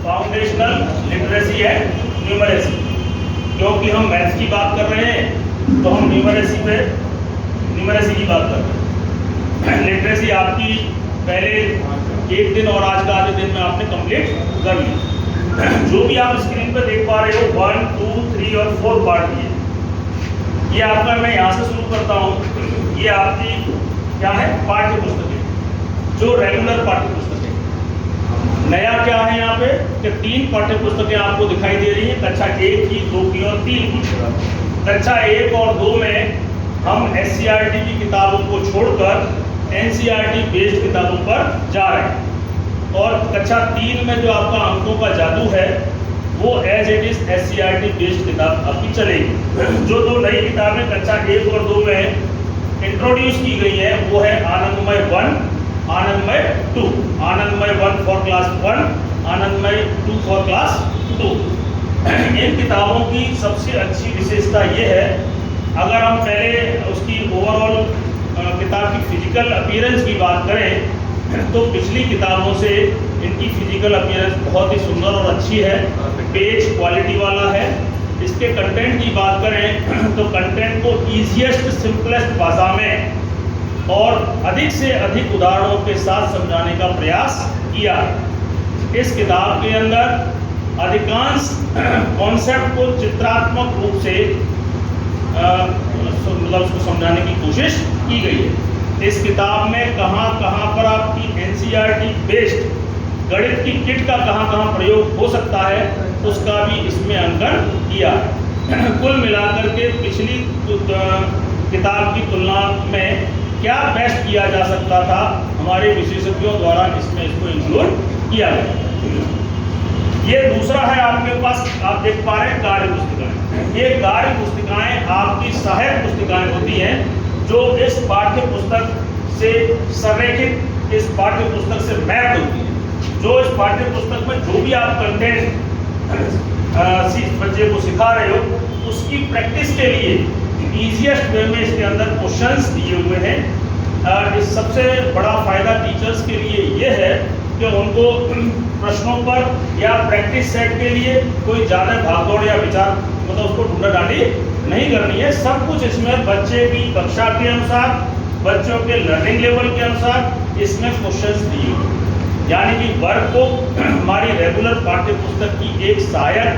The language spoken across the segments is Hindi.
Foundational literacy and numeracy. क्योंकि हम मैथ्स की बात कर रहे हैं तो हम न्यूमरेसी की बात कर रहे हैं। लिटरेसी आपकी पहले एक दिन और आज का आधे दिन में आपने कंप्लीट कर ली। जो भी आप स्क्रीन पर देख पा रहे हो 1, 2, 3 और 4 पार्ट ये आपका, मैं यहाँ से शुरू करता हूँ। ये आपकी क्या है, पाठ्य पुस्तकें, जो रेगुलर पाठ्य पुस्तकें। नया क्या है यहाँ पे कि 3 पाठ्य पुस्तकें आपको दिखाई दे रही हैं, कक्षा 1 की, 2 की और 3 की। कक्षा 1 और 2 में हम SCERT की किताबों को छोड़कर NCERT बेस्ड किताबों पर जा रहे हैं। और कक्षा 3 में जो आपका अंकों का जादू है वो as it is SCERT based किताब आपकी चलेगी। जो 2 नई किताबें कक्षा 1 और 2 में इंट्रोड्यूस की गई है वो है आनंदमय 1, आनंदमय 2। आनंदमय 1 फॉर क्लास 1, आनंदमय 2 फॉर क्लास 2। इन किताबों की सबसे अच्छी विशेषता ये है, अगर हम पहले उसकी ओवरऑल किताब की फिजिकल अपीयरेंस की बात करें तो पिछली किताबों से इनकी फिजिकल अपीयरेंस बहुत ही सुंदर और अच्छी है। पेज क्वालिटी वाला है। इसके कंटेंट की बात करें तो कंटेंट को ईजीएस्ट सिंपलेस्ट भाषा में और अधिक से अधिक उदाहरणों के साथ समझाने का प्रयास किया। इस किताब के अंदर अधिकांश कॉन्सेप्ट को चित्रात्मक रूप से मतलब उसको समझाने की कोशिश की गई है। इस किताब में कहाँ पर आपकी NCERT बेस्ड गणित की किट का कहाँ प्रयोग हो सकता है उसका भी इसमें अंकन किया है। कुल मिलाकर के पिछली किताब की तुलना में क्या बेस्ट किया जा सकता था, हमारे विशेषज्ञों द्वारा इसमें इसको इंक्लूड किया गया। ये दूसरा है आपके पास, आप देख पा रहे हैं कार्य पुस्तिकाएं। ये कार्य पुस्तिकाएं आपकी सहायक पुस्तिकाएं होती हैं जो इस पाठ्य पुस्तक से संरेखित, इस पाठ्य पुस्तक से मैप होती है। जो इस पाठ्य पुस्तक में जो भी आप कंटेंट बच्चे को सिखा रहे हो उसकी प्रैक्टिस के लिए ईजीएस्ट वे में इसके अंदर क्वेश्चंस दिए हुए हैं। इस सबसे बड़ा फायदा टीचर्स के लिए ये है कि उनको प्रश्नों पर या प्रैक्टिस सेट के लिए कोई ज़्यादा भागदौड़ या विचार मतलब उसको ढूंढा डाली नहीं करनी है। सब कुछ इसमें बच्चे की कक्षा के अनुसार, बच्चों के लर्निंग लेवल के अनुसार इसमें क्वेश्चंस दिए हुए, यानी कि वर्ग को हमारी रेगुलर पाठ्य पुस्तक की एक सहायक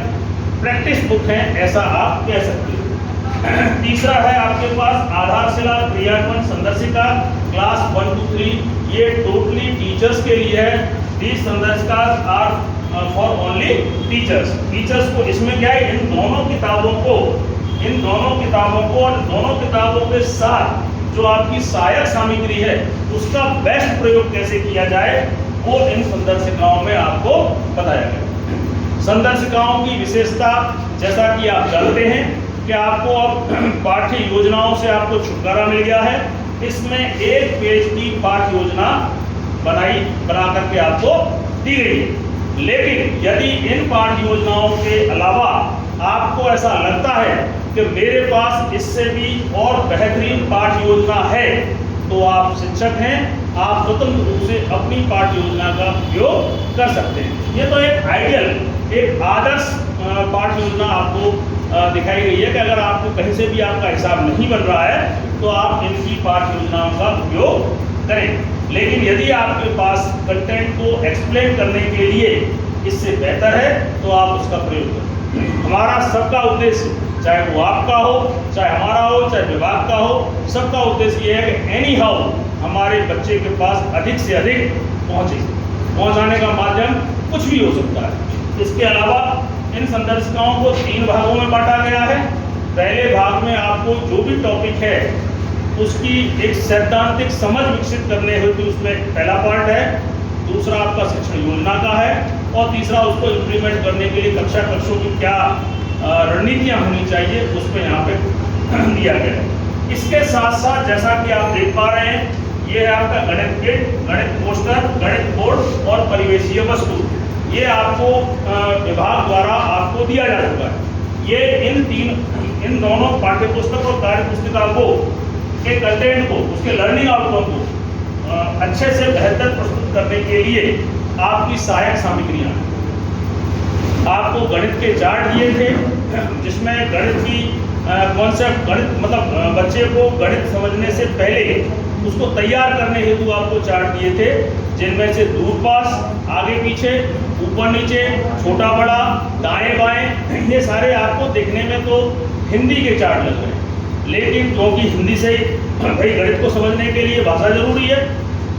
प्रैक्टिस बुक है, ऐसा आप कह सकते हो। तीसरा है आपके पास आधारशिला क्रियान्वयन संदर्शिका क्लास 1 to 3। ये टोटली टीचर्स के लिए है। दीज संदर्शिका आर फॉर ओनली टीचर्स को इसमें क्या है, इन दोनों किताबों को और दोनों किताबों के साथ जो आपकी सहायक सामग्री है उसका बेस्ट प्रयोग कैसे किया जाए वो इन संदर्शिकाओं में आपको बताया गया। संदर्शिकाओं की विशेषता जैसा कि आप जानते हैं कि आपको अब पाठ्य योजनाओं से आपको छुटकारा मिल गया है। इसमें 1 पेज की पाठ्य योजना बना करके आपको दी गई है। लेकिन यदि इन पाठ्य योजनाओं के अलावा आपको ऐसा लगता है कि मेरे पास इससे भी और बेहतरीन पाठ्य योजना है तो आप शिक्षक हैं, आप स्वतंत्र रूप से अपनी पाठ्य योजना का उपयोग कर सकते हैं। ये तो एक आइडियल, एक आदर्श पाठ्य योजना आपको दिखाई गई है कि अगर आपको कहीं से भी आपका हिसाब नहीं बन रहा है तो आप इनकी पाठ्य योजनाओं का उपयोग करें। लेकिन यदि आपके पास कंटेंट को एक्सप्लेन करने के लिए इससे बेहतर है तो आप उसका प्रयोग करें। हमारा सबका उद्देश्य, चाहे वो आपका हो, चाहे हमारा हो, चाहे विभाग का हो, सबका उद्देश्य ये है कि एनी हाउ हमारे बच्चे के पास अधिक से अधिक पहुंचाने का माध्यम कुछ भी हो सकता है। इसके अलावा इन संदर्शिकाओं को 3 भागों में बांटा गया है। पहले भाग में आपको जो भी टॉपिक है उसकी एक सैद्धांतिक समझ विकसित करने हेतु उसमें पहला पार्ट है, दूसरा आपका शिक्षण योजना का है और तीसरा उसको इम्प्लीमेंट करने के लिए कक्षों की क्या रणनीतियाँ होनी चाहिए उस पर यहाँ पे दिया गया है। इसके साथ साथ जैसा कि आप देख पा रहे हैं ये है आपका गणित किट, गणित पोस्टर, गणित बोर्ड और परिवेशीय वस्तु। ये आपको विभाग द्वारा आपको दिया जा चुका है। ये इन दोनों पाठ्य पुस्तक और कार्य पुस्तिका को के कंटेंट को, उसके लर्निंग आउटकम को अच्छे से बेहतर प्रस्तुत करने के लिए आपकी सहायक सामग्रियाँ हैं। गणित के चार्ट दिए थे, जिसमें गणित की कॉन्सेप्ट, गणित मतलब बच्चे को गणित समझने से पहले उसको तैयार करने हेतु आपको चार्ट दिए थे, जिनमें से दूर पास, आगे पीछे, ऊपर नीचे, छोटा बड़ा, दाएं बाएं, ये सारे आपको देखने में तो हिंदी के चार्ट लग रहे हैं, लेकिन क्योंकि हिंदी से भाई गणित को समझने के लिए भाषा जरूरी है,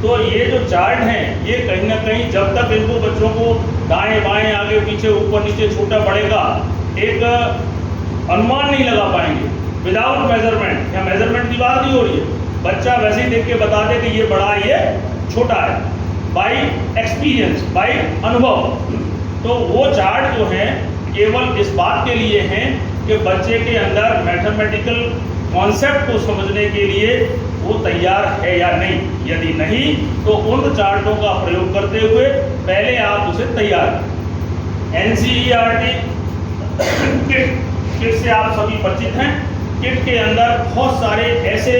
तो ये जो चार्ट हैं ये कहीं ना कहीं जब तक इनको बच्चों को दाएं बाएं, आगे पीछे, ऊपर नीचे, छोटा बढ़ेगा एक अनुमान नहीं लगा पाएंगे विदाउट मेजरमेंट। या मेजरमेंट की बात नहीं हो रही है, बच्चा वैसे ही देख के बता दे कि ये बड़ा है, ये छोटा है, बाई एक्सपीरियंस, बाई अनुभव। तो वो चार्ट जो है केवल इस बात के लिए हैं कि बच्चे के अंदर मैथमेटिकल कॉन्सेप्ट को समझने के लिए वो तैयार है या नहीं। यदि नहीं तो उन चार्टों का प्रयोग करते हुए पहले आप उसे तैयार करें। NCERT किट से आप सभी परिचित हैं। किट के अंदर बहुत सारे ऐसे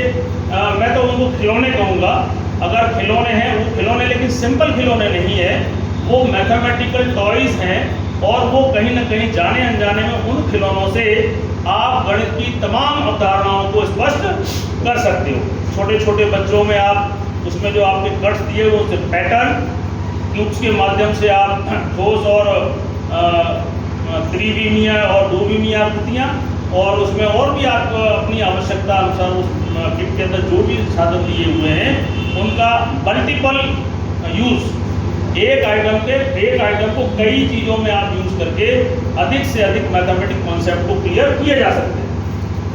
मैं तो उनको खिलौने कहूँगा, अगर खिलौने हैं वो खिलौने, लेकिन सिंपल खिलौने नहीं है, वो मैथमेटिकल टॉयज़ हैं, और वो कहीं ना कहीं जाने अनजाने में उन खिलौनों से आप गणित की तमाम अवधारणाओं को स्पष्ट कर सकते हो। छोटे छोटे बच्चों में आप उसमें जो आपके कट्स दिए वो उसे पैटर्न क्यूब्स के माध्यम से आप ठोस और त्रिविमीय और द्विविमीय आकृतियाँ, और उसमें और भी आप अपनी आवश्यकता अनुसार उस किट के अंदर जो भी साधन दिए हुए हैं उनका मल्टीपल यूज़, एक आइटम को कई चीज़ों में आप यूज़ करके अधिक से अधिक मैथमेटिक कॉन्सेप्ट को क्लियर किए जा सकते हैं।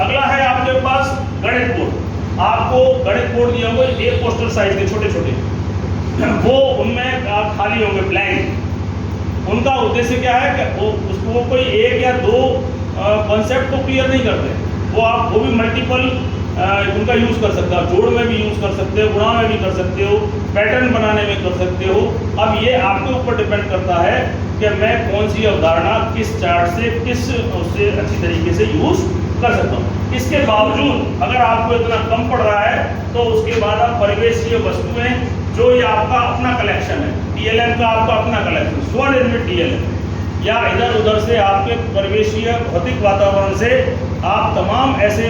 अगला है आपके पास गणित बोर्ड। आपको गणित बोर्ड दिए होंगे एक पोस्टर साइज के छोटे छोटे, वो उनमें खाली होंगे ब्लैंक। उनका उद्देश्य क्या है कि वो कोई एक या दो कॉन्सेप्ट को क्लियर नहीं करते, वो भी मल्टीपल उनका यूज़ कर सकते हो, जोड़ में भी यूज़ कर सकते हो, गुणा में भी कर सकते हो, पैटर्न बनाने में कर सकते हो। अब ये आपके ऊपर डिपेंड करता है कि मैं कौन सी अवधारणा किस चार्ट से किस उससे अच्छी तरीके से यूज़ कर सकता हूँ। इसके बावजूद अगर आपको इतना कम पड़ रहा है तो उसके बाद आप परिवेशीय वस्तुएं, जो ये आपका अपना कलेक्शन है, TLM का आपका अपना कलेक्शन, स्वनिर्मित TLM, या इधर उधर से आपके परिवेशीय भौतिक वातावरण से आप तमाम ऐसे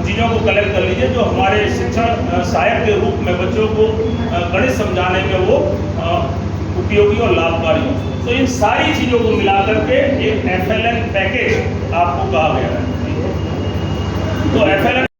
चीज़ों को कलेक्ट कर लीजिए जो हमारे शिक्षण सहायक के रूप में बच्चों को गणित समझाने में वो उपयोगी और लाभकारी हो। तो इन सारी चीज़ों को मिला करके एक FLN पैकेज आपको कहा गया है। तो FLN